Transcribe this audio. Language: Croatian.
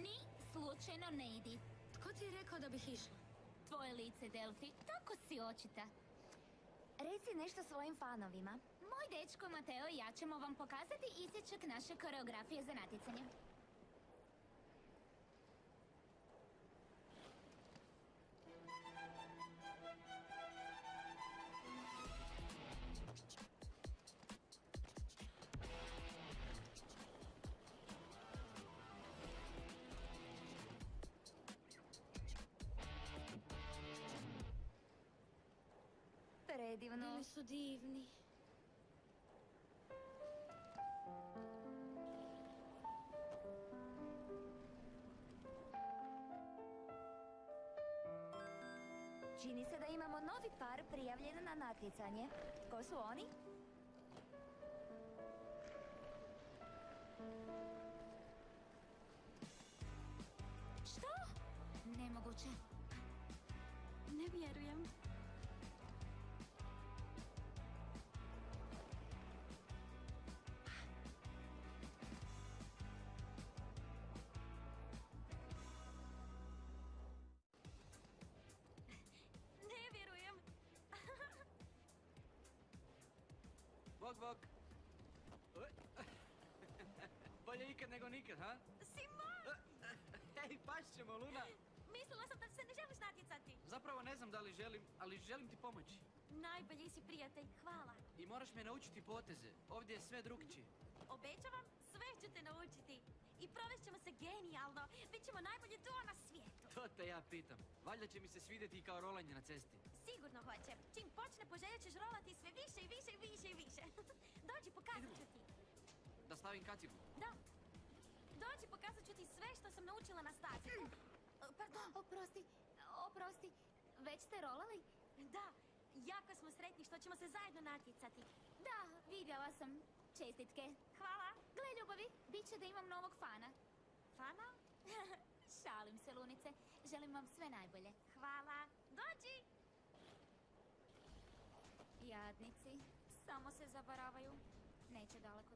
Ni slučajno ne idi. Tko ti je rekao da bih išla? Tvoje lice, Delfi, tako si očita. Reci nešto svojim fanovima. Moj dečko Mateo i ja ćemo vam pokazati isječak naše koreografije za natjecanje. Predivno. Bili su divni. Čini se da imamo novi par prijavljen na natjecanje. Ko su oni? Što? Nemoguće. Ne vjerujem. Ne vjerujem. Bok, bok. Bolje ikad nego nikad, ha? Simon! Hej, paš ćemo, Luna. Mislila sam da se ne želiš natjecati. Zapravo ne znam da li želim, ali želim ti pomoći. Najbolji si prijatelj, hvala. I moraš me naučiti poteze. Ovdje je sve drugčije. Obećavam, sve ću te naučiti. I provest ćemo se genijalno. Bićemo najbolje duo na svijetu. To te ja pitam. Valjda će mi se svidjeti i kao rolanje na cesti. Sigurno hoće. Čim počne poželjet ćeš rolati sve više i više i više i više. Dođi, pokazat ću ti. Da stavim kacigu. Da. Dođi, pokazat ću ti sve što sam naučila na stazi. Pardon. Oprosti. Već ste rolali? Da, jako smo sretni što ćemo se zajedno natjecati. Da, vidjela sam. Čestitke. Hvala. Gle, ljubavi, bit će da imam novog fana. Fana? Šalim se, Lunice. Želim vam sve najbolje. Hvala. Dođi. Jadnici, samo se zavaravaju. Neće daleko